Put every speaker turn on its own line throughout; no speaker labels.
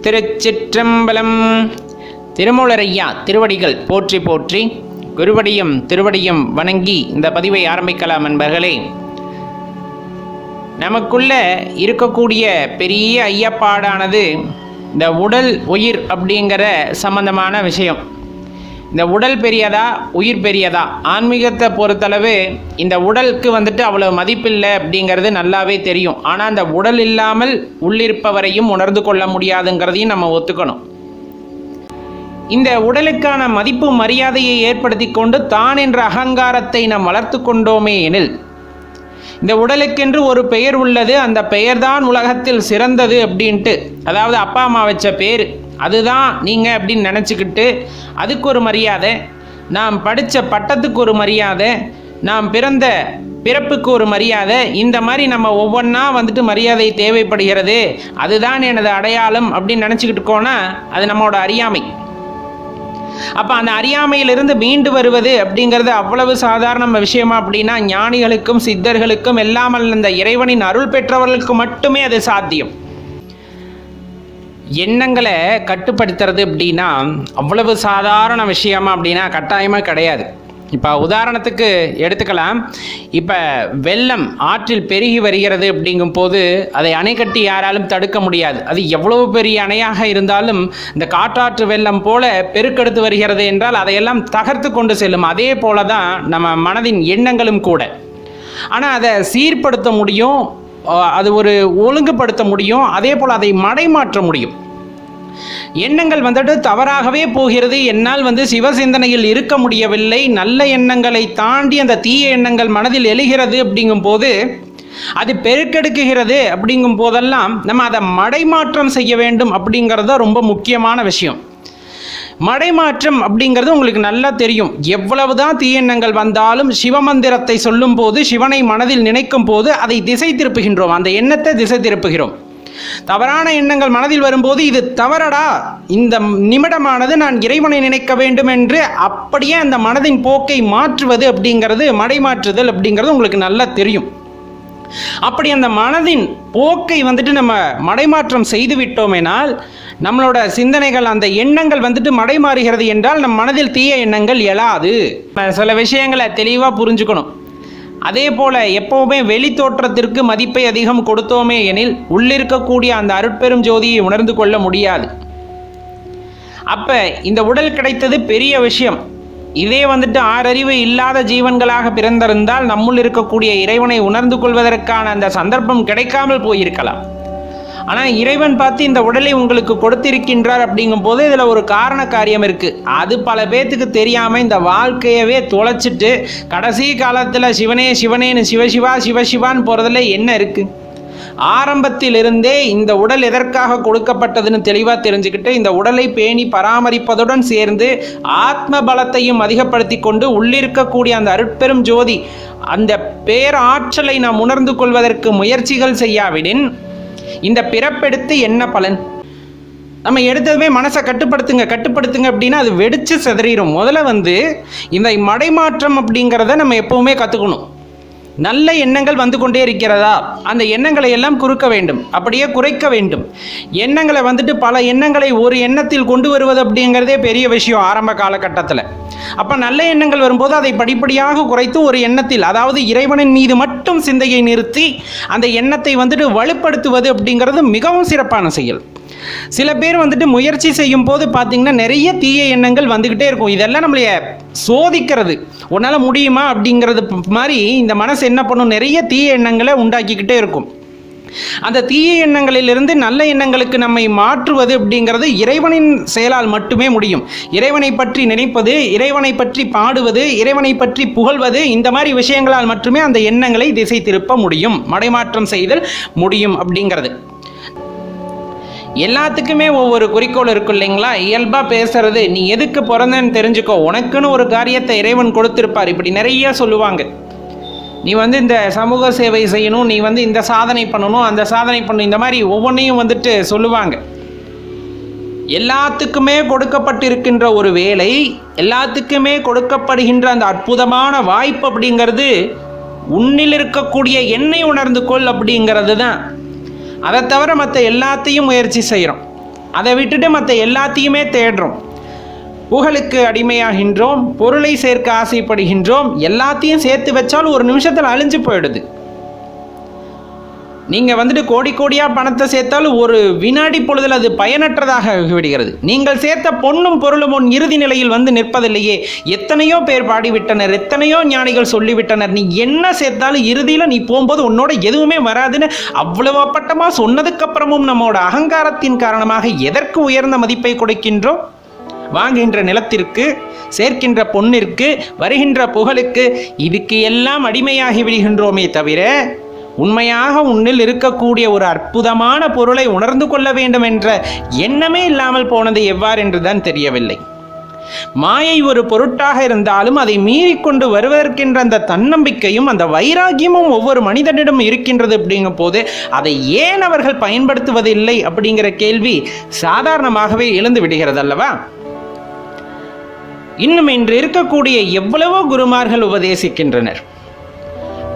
திருச்சிற்றம்பலம். திருமூலரையா திருவடிகள் போற்றி போற்றி, குருவடியும் திருவடியும் வணங்கி இந்த பதிவை ஆரம்பிக்கலாம். நண்பர்களே, நமக்குள்ள இருக்கக்கூடிய பெரிய ஐயப்பாடானது இந்த உடல் உயிர் அப்படிங்கிற சம்பந்தமான விஷயம். இந்த உடல் பெரியதா உயிர் பெரியதா? ஆன்மீகத்தை பொறுத்தளவு இந்த உடலுக்கு அவ்வளோ மதிப்பில்லை அப்படிங்கிறது நல்லாவே தெரியும். ஆனால் அந்த உடல் இல்லாமல் உள்ளிருப்பவரையும் உணர்ந்து கொள்ள முடியாதுங்கிறதையும் நம்ம ஒத்துக்கணும். இந்த உடலுக்கான மதிப்பு மரியாதையை ஏற்படுத்தி கொண்டு தான் என்ற அகங்காரத்தை நாம் வளர்த்து கொண்டோமே எனில், இந்த உடலுக்கென்று ஒரு பெயர் உள்ளது, அந்த பெயர்தான் உலகத்தில் சிறந்தது அப்படின்ட்டு, அதாவது அப்பா அம்மா வச்ச பேர் அதுதான் நீங்கள் அப்படின்னு நினச்சிக்கிட்டு அதுக்கு ஒரு மரியாதை, நாம் படித்த பட்டத்துக்கு ஒரு மரியாதை, நாம் பிறந்த பிறப்புக்கு ஒரு மரியாதை, இந்த மாதிரி நம்ம ஒவ்வொன்றா மரியாதை தேவைப்படுகிறது, அதுதான் எனது அடையாளம் அப்படின்னு நினச்சிக்கிட்டு இருக்கோன்னா அது நம்மளோட அறியாமை. அப்போ அந்த அறியாமையிலிருந்து மீண்டு வருவது அப்படிங்கிறது அவ்வளவு சாதாரண விஷயமா அப்படின்னா, ஞானிகளுக்கும் சித்தர்களுக்கும் எல்லாமல் இந்த இறைவனின் அருள் பெற்றவர்களுக்கு மட்டுமே அது சாத்தியம். எண்ணங்களை கட்டுப்படுத்துறது அப்படின்னா அவ்வளவு சாதாரண விஷயமா அப்படின்னா கட்டாயமாக கிடையாது. இப்போ உதாரணத்துக்கு எடுத்துக்கலாம். இப்போ வெள்ளம் ஆற்றில் பெருகி வருகிறது அப்படிங்கும் போது அதை அணை கட்டி யாராலும் தடுக்க முடியாது. அது எவ்வளவு பெரிய அணையாக இருந்தாலும் இந்த காற்றாற்று வெள்ளம் போல பெருக்கெடுத்து வருகிறது என்றால் அதையெல்லாம் தகர்த்து கொண்டு செல்லும். அதே போல தான் நம்ம மனதின் எண்ணங்களும் கூட. ஆனால் அதை சீர்படுத்த முடியும், அது ஒரு ஒழுங்குபடுத்த முடியும், அதே போல் அதை மடைமாற்ற முடியும். எண்ணங்கள் தவறாகவே போகிறது, என்னால் சிவசிந்தனையில் இருக்க முடியவில்லை, நல்ல எண்ணங்களை தாண்டி அந்த தீய எண்ணங்கள் மனதில் எழுகிறது அப்படிங்கும் போது, அது பெருக்கெடுக்குகிறது அப்படிங்கும் போதெல்லாம் நம்ம அதை மடைமாற்றம் செய்ய வேண்டும் அப்படிங்கிறது ரொம்ப முக்கியமான விஷயம். மடைமாற்றம் அப்படிங்கிறது உங்களுக்கு நல்லா தெரியும். எவ்வளவுதான் தீயெண்ணங்கள் வந்தாலும் சிவமந்திரத்தை சொல்லும் போது, சிவனை மனதில் நினைக்கும் போது அதை திசை திருப்புகின்றோம், அந்த எண்ணத்தை திசை திருப்புகிறோம். தவறான எண்ணங்கள் மனதில் வரும்போது இது தவறடா, இந்த நிமிடமானது நான் இறைவனை நினைக்க வேண்டும் என்று அப்படியே அந்த மனதின் போக்கை மாற்றுவது அப்படிங்கிறது மடைமாற்றுதல் அப்படிங்கிறது உங்களுக்கு நல்லா தெரியும். அப்படி அந்த மனதின் போக்கை நம்ம மடைமாற்றம் செய்து விட்டோமேனால், நம்மளோட சிந்தனைகள் அந்த எண்ணங்கள் மடைமாறுகிறது என்றால் நம் மனதில் தீய எண்ணங்கள் எழாது. சில விஷயங்களை தெளிவாக புரிஞ்சுக்கணும். அதே போல் எப்போவுமே வெளி தோற்றத்திற்கு மதிப்பை அதிகம் கொடுத்தோமே எனில் உள்ளிருக்கக்கூடிய அந்த அருட்பெரும் ஜோதியை உணர்ந்து கொள்ள முடியாது. அப்போ இந்த உடல் கிடைத்தது பெரிய விஷயம். இதே ஆறறிவு இல்லாத ஜீவன்களாக பிறந்திருந்தால் நம்முள் இருக்கக்கூடிய இறைவனை உணர்ந்து கொள்வதற்கான அந்த சந்தர்ப்பம் கிடைக்காமல் போயிருக்கலாம். ஆனால் இறைவன் பார்த்து இந்த உடலை உங்களுக்கு கொடுத்திருக்கின்றார் அப்படிங்கும் போது இதில் ஒரு காரண காரியம் இருக்குது. அது பல பேர்த்துக்கு தெரியாமல் இந்த வாழ்க்கையவே தொலைச்சிட்டு கடைசி காலத்தில் சிவனே சிவனேன்னு சிவசிவா சிவசிவான்னு போகிறதுல என்ன இருக்குது? ஆரம்பத்திலிருந்தே இந்த உடல் எதற்காக கொடுக்கப்பட்டதுன்னு தெளிவாக தெரிஞ்சுக்கிட்டு இந்த உடலை பேணி பராமரிப்பதுடன் சேர்ந்து ஆத்ம பலத்தையும் அதிகப்படுத்தி கொண்டு உள்ளிருக்கக்கூடிய அந்த அருட்பெரும் ஜோதி அந்த பேராற்றலை நாம் உணர்ந்து கொள்வதற்கு முயற்சிகள் செய்யாவிடின் இந்த பிறப்பெடுத்து என்ன பலன்? நம்ம எடுத்ததுமே மனசை கட்டுப்படுத்துங்க அப்படின்னா அது வெடிச்சு சிதறிடும். முதல்ல இந்த மடைமாற்றம் அப்படிங்கிறத நம்ம எப்பவுமே கற்றுக்கணும். நல்ல எண்ணங்கள் வந்து கொண்டே இருக்கிறதா, அந்த எண்ணங்களை எல்லாம் குறுக்க வேண்டும், அப்படியே குறைக்க வேண்டும். எண்ணங்களை பல எண்ணங்களை ஒரு எண்ணத்தில் கொண்டு வருவது அப்படிங்கிறதே பெரிய விஷயம் ஆரம்ப காலகட்டத்தில். அப்போ நல்ல எண்ணங்கள் வரும்போது அதை படிப்படியாக குறைத்து ஒரு எண்ணத்தில், அதாவது இறைவனின் மீது மட்டும் சிந்தையை நிறுத்தி அந்த எண்ணத்தை வலுப்படுத்துவது அப்படிங்கிறது மிகவும் சிறப்பான செயல். சில பேர் முயற்சி செய்யும் போது பார்த்தீங்கன்னா நிறைய தீய எண்ணங்கள் வந்துக்கிட்டே இருக்கும். இதெல்லாம் நம்மளைய சோதிக்கிறது, உன்னால் முடியுமா அப்படிங்கிறது மாதிரி இந்த மனசு என்ன பண்ணும், நிறைய தீய எண்ணங்களை உண்டாக்கிக்கிட்டே இருக்கும். அந்த தீய எண்ணங்களிலிருந்து நல்ல எண்ணங்களுக்கு நம்மை மாற்றுவது அப்படிங்கிறது இறைவனின் செயலால் மட்டுமே முடியும். இறைவனை பற்றி நினைப்பது, இறைவனை பற்றி பாடுவது, இறைவனை பற்றி புகழ்வது, இந்த மாதிரி விஷயங்களால் மட்டுமே அந்த எண்ணங்களை திசை திருப்ப முடியும், மடைமாற்றம் செய்தல் முடியும் அப்படிங்கிறது. எல்லாத்துக்குமே ஒவ்வொரு குறிக்கோள் இருக்கும் இல்லைங்களா? இயல்பாக பேசுறது, நீ எதுக்கு பிறந்தன்னு தெரிஞ்சுக்கோ, உனக்குன்னு ஒரு காரியத்தை இறைவன் கொடுத்திருப்பார், இப்படி நிறைய சொல்லுவாங்க. நீ இந்த சமூக சேவை செய்யணும், நீ இந்த சாதனை பண்ணணும், அந்த சாதனை பண்ணணும், இந்த மாதிரி ஒவ்வொன்றையும் சொல்லுவாங்க. எல்லாத்துக்குமே கொடுக்கப்பட்டிருக்கின்ற ஒரு வேலை, எல்லாத்துக்குமே கொடுக்கப்படுகின்ற அந்த அற்புதமான வாய்ப்பு அப்படிங்கிறது உன்னில் இருக்கக்கூடிய என்னை உணர்ந்து கொள் அப்படிங்கிறது தான். அதை தவிர மற்ற எல்லாத்தையும் முயற்சி செய்கிறோம். அதை விட்டுட்டு மற்ற எல்லாத்தையுமே தேடுறோம். புகழுக்கு அடிமையாகின்றோம், பொருளை சேர்க்க ஆசைப்படுகின்றோம். எல்லாத்தையும் சேர்த்து வச்சாலும் ஒரு நிமிஷத்தில் அழிஞ்சு போயிடுது. நீங்கள் கோடி கோடியாக பணத்தை சேர்த்தாலும் ஒரு வினாடி பொழுதில் அது பயனற்றதாக விடுகிறது. நீங்கள் சேர்த்த பொன்னும் பொருளும் உன் இறுதி நிலையில் நிற்பதில்லையே. எத்தனையோ பேர் பாடிவிட்டனர், எத்தனையோ ஞானிகள் சொல்லிவிட்டனர், நீ என்ன சேர்த்தாலும் இறுதியில் நீ போகும்போது உன்னோட எதுவுமே வராதுன்னு அவ்வளவு அப்பட்டமாக சொன்னதுக்கப்புறமும் நம்மளோட அகங்காரத்தின் காரணமாக எதற்கு உயர்ந்த மதிப்பை கொடுக்கின்றோம்? வாங்குகின்ற நிலத்திற்கு, சேர்க்கின்ற பொன்னிற்கு, வருகின்ற புகழுக்கு, இதுக்கு எல்லாம் அடிமையாகி விடுகின்றோமே தவிர உண்மையாக உன்னில் இருக்கக்கூடிய ஒரு அற்புதமான பொருளை உணர்ந்து கொள்ள வேண்டும் என்ற எண்ணமே இல்லாமல் போனது எவ்வாறு என்றுதான் தெரியவில்லை. மாயை ஒரு பொருட்டாக இருந்தாலும் அதை மீறிக்கொண்டு வருவதற்கின்ற அந்த தன்னம்பிக்கையும் அந்த வைராகியமும் ஒவ்வொரு மனிதனிடம் இருக்கின்றது. அப்படிங்கும் போது அதை ஏன் அவர்கள் பயன்படுத்துவதில்லை அப்படிங்கிற கேள்வி சாதாரணமாகவே எழுந்து விடுகிறது அல்லவா? இன்னும் இன்று இருக்கக்கூடிய எவ்வளவோ குருமார்கள் உபதேசிக்கின்றனர்.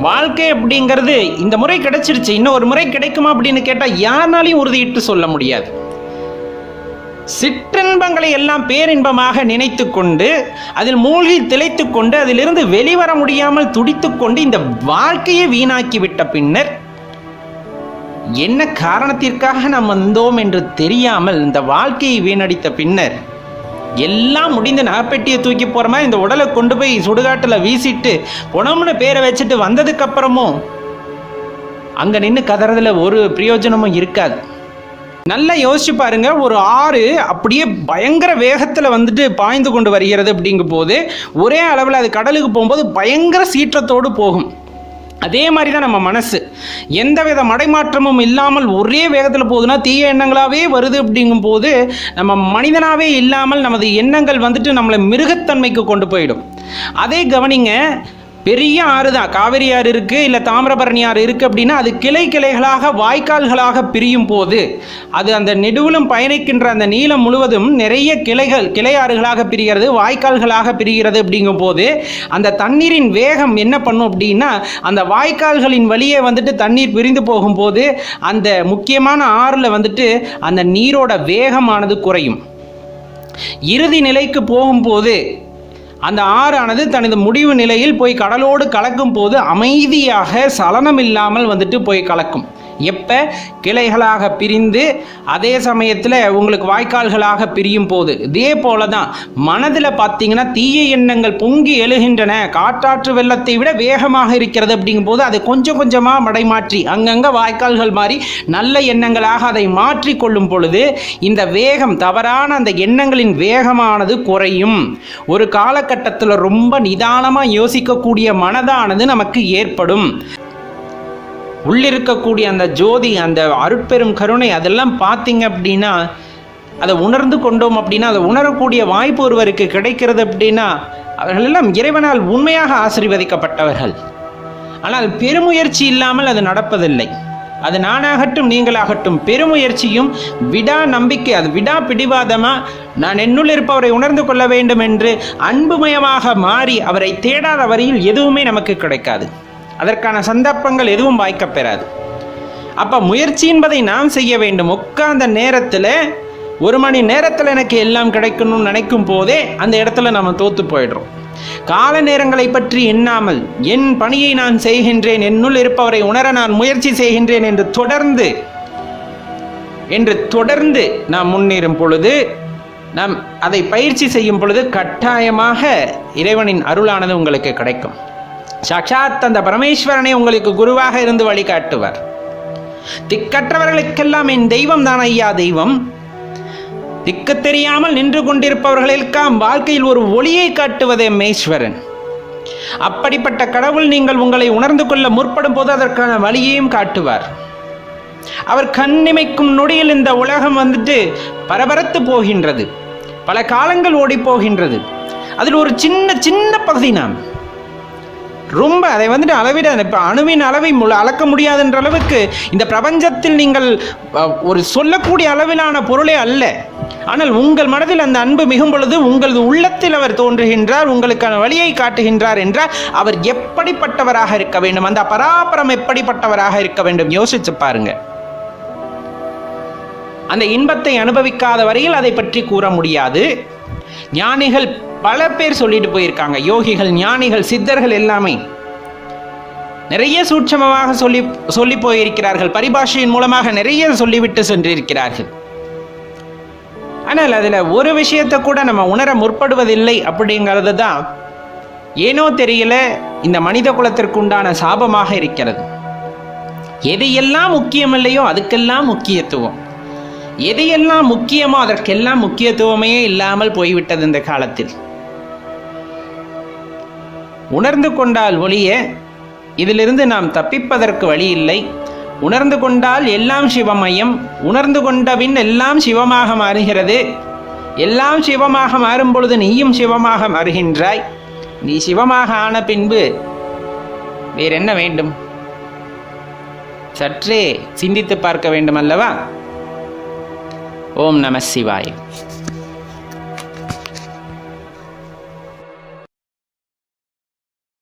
வாழ்க்கை அப்படிங்கிறது இந்த முறை கிடைச்சிருச்சு, இன்னும் ஒரு முறை கிடைக்குமா அப்படின்னு கேட்டால் யாருனாலையும் உறுதியிட்டு சொல்ல முடியாது. சிற்றின்பங்களை எல்லாம் பேரின்பமாக நினைத்து கொண்டு அதில் மூழ்கி திளைத்து கொண்டு அதிலிருந்து வெளிவர முடியாமல் துடித்து கொண்டு இந்த வாழ்க்கையை வீணாக்கி விட்ட பின்னர் என்ன காரணத்திற்காக நாம் வந்தோம் என்று தெரியாமல் இந்த வாழ்க்கையை வீணடித்த பின்னர் எல்லாம் முடிந்து நகைப்பெட்டியை தூக்கி போகிற மாதிரி இந்த உடலை கொண்டு போய் சுடுகாட்டில் வீசிட்டு புனம்னு பேரை வச்சுட்டு வந்ததுக்கு அப்புறமும் அங்கே நின்று கதறதுல ஒரு பிரயோஜனமும் இருக்காது. நல்லா யோசிச்சு பாருங்க, ஒரு ஆறு அப்படியே பயங்கர வேகத்தில் பாய்ந்து கொண்டு வருகிறது. அப்படிங்கும் போது ஒரே அளவில் அது கடலுக்கு போகும்போது பயங்கர சீற்றத்தோடு போகும். அதே மாதிரி தான் நம்ம மனசு எந்தவித மடைமாற்றமும் இல்லாமல் ஒரே வேகத்தில் போகுதுன்னா தீய எண்ணங்களாகவே வருது. அப்படிங்கும் போது நம்ம மனிதனாகவே இல்லாமல் நமது எண்ணங்கள் நம்மளை மிருகத்தன்மைக்கு கொண்டு போயிடும். அதே கவனிங்க, பெரிய ஆறு தான், காவிரி ஆறு இருக்குது, இல்லை தாமிரபரணி ஆறு இருக்குது அப்படின்னா அது கிளை கிளைகளாக வாய்க்கால்களாக பிரியும் போது அது அந்த நெடுவிலும் பயணிக்கின்ற அந்த நீளம் முழுவதும் நிறைய கிளை ஆறுகளாக பிரிகிறது, வாய்க்கால்களாக பிரிகிறது. அப்படிங்கும் போது அந்த தண்ணீரின் வேகம் என்ன பண்ணும் அப்படின்னா அந்த வாய்க்கால்களின் வழியே தண்ணீர் பிரிந்து போகும்போது அந்த முக்கியமான ஆறில் அந்த நீரோட வேகமானது குறையும். இறுதி நிலைக்கு போகும்போது அந்த ஆறானது தனது முடிவு நிலையில் போய் கடலோடு கலக்கும் போது அமைதியாக சலனம் இல்லாமல் போய் கலக்கும். எப்போ கிளைகளாக பிரிந்து அதே சமயத்தில் உங்களுக்கு வாய்க்கால்களாக பிரியும் போது. இதே போல தான் மனதில் பார்த்தீங்கன்னா தீய எண்ணங்கள் பொங்கி எழுகின்றன, காற்றாற்று வெள்ளத்தை விட வேகமாக இருக்கிறது. அப்படிங்கும் போது அதை கொஞ்சம் கொஞ்சமாக மடைமாற்றி அங்கங்கே வாய்க்கால்கள் மாறி நல்ல எண்ணங்களாக அதை மாற்றி கொள்ளும் பொழுது இந்த வேகம், தவறான அந்த எண்ணங்களின் வேகமானது குறையும். ஒரு காலகட்டத்தில் ரொம்ப நிதானமாக யோசிக்கக்கூடிய மனதானது நமக்கு ஏற்படும். உள்ளிருக்கக்கூடிய அந்த ஜோதி, அந்த அருட்பெரும் கருணை, அதெல்லாம் பார்த்தீங்க அப்படின்னா அதை உணர்ந்து கொண்டோம் அப்படின்னா அதை உணரக்கூடிய வாய்ப்பு ஒருவருக்கு கிடைக்கிறது அப்படின்னா அவர்கள் எல்லாம் இறைவனால் உண்மையாக ஆசீர்வதிக்கப்பட்டவர்கள். ஆனால் பெருமுயற்சி இல்லாமல் அது நடப்பதில்லை. அது நானாகட்டும் நீங்களாகட்டும் பெருமுயற்சியும் விடா நம்பிக்கை, அது விடா பிடிவாதமாக நான் என்னுள் இருப்பவரை உணர்ந்து கொள்ள வேண்டும் என்று அன்புமயமாக மாறி அவரை தேடாத வரையில் எதுவுமே நமக்கு கிடைக்காது. அதற்கான சந்தர்ப்பங்கள் எதுவும் வாய்க்கப்பெறாது. அப்போ முயற்சி என்பதை நாம் செய்ய வேண்டும். உட்கார்ந்த நேரத்தில் 1 மணி நேரத்தில் எனக்கு எல்லாம் கிடைக்கணும்னு நினைக்கும் போதே அந்த இடத்துல நம்ம தோற்று போயிடுறோம். கால நேரங்களை பற்றி எண்ணாமல் என் பணியை நான் செய்கின்றேன், என்னுள் இருப்பவரை உணர நான் முயற்சி செய்கின்றேன் என்று தொடர்ந்து நாம் முன்னேறும் பொழுது, நாம் அதை பயிற்சி செய்யும் பொழுது கட்டாயமாக இறைவனின் அருளானது உங்களுக்கு கிடைக்கும். சாட்சாத் அந்த பரமேஸ்வரனை உங்களுக்கு குருவாக இருந்து வழிகாட்டுவார். திக்கற்றவர்களுக்கெல்லாம் என் தெய்வம் தான் ஐயா தெய்வம். திக்கு தெரியாமல் நின்று கொண்டிருப்பவர்களுக்கெல்லாம் வாழ்க்கையில் ஒரு ஒளியை காட்டுவதே மேஸ்வரன். அப்படிப்பட்ட கடவுள் நீங்கள் உங்களை உணர்ந்து கொள்ள முற்படும் போது அதற்கான வழியையும் காட்டுவார். அவர் கண்ணிமைக்கும் நொடியில் இந்த உலகம் பரபரத்து போகின்றது, பல காலங்கள் ஓடி போகின்றது. அதில் ஒரு சின்ன பகுதி நாம் ரொம்ப அதை அளவிட இப்போ அணுவின் அளவை அளக்க முடியாதுன்ற அளவுக்கு இந்த பிரபஞ்சத்தில் நீங்கள் ஒரு சொல்லக்கூடிய அளவிலான பொருளே அல்ல. ஆனால் உங்கள் மனதில் அந்த அன்பு மிகும் பொழுது உங்களது உள்ளத்தில் அவர் தோன்றுகின்றார், உங்களுக்கான வழியை காட்டுகின்றார் என்றால் அவர் எப்படிப்பட்டவராக இருக்க வேண்டும், அந்த பராபரம் எப்படிப்பட்டவராக இருக்க வேண்டும் யோசிச்சு பாருங்க. அந்த இன்பத்தை அனுபவிக்காத வரையில் அதை பற்றி கூற முடியாது. ஞானிகள் பல பேர் சொல்லிட்டு போயிருக்காங்க, யோகிகள், ஞானிகள், சித்தர்கள் எல்லாமே நிறைய சூட்சமமாக சொல்லி போயிருக்கிறார்கள். பரிபாஷையின் மூலமாக நிறைய சொல்லிவிட்டு சென்றிருக்கிறார்கள். ஆனால் அதில் ஒரு விஷயத்தை கூட நம்ம உணர முற்படுவதில்லை. அப்படிங்கிறது தான் ஏனோ தெரியல இந்த மனித குலத்திற்கு உண்டான சாபமாக இருக்கிறது. எது எல்லாம் முக்கியம் இல்லையோ அதுக்கெல்லாம் முக்கியத்துவம், எது எல்லாம் முக்கியமோ அதற்கெல்லாம் முக்கியத்துவமே இல்லாமல் போய்விட்டது இந்த காலத்தில். உணர்ந்து கொண்டால் ஒழிய இதிலிருந்து நாம் தப்பிப்பதற்கு வழி இல்லை. உணர்ந்து கொண்டால் எல்லாம் சிவமயம், உணர்ந்து கொண்ட பின் எல்லாம் சிவமாக மாறுகிறது. எல்லாம் சிவமாக மாறும் பொழுது நீயும் சிவமாக மாறுகின்றாய். நீ சிவமாக ஆன பின்பு வேறென்ன வேண்டும்? சற்றே சிந்தித்து பார்க்க வேண்டும் அல்லவா? ஓம் நம சிவாய.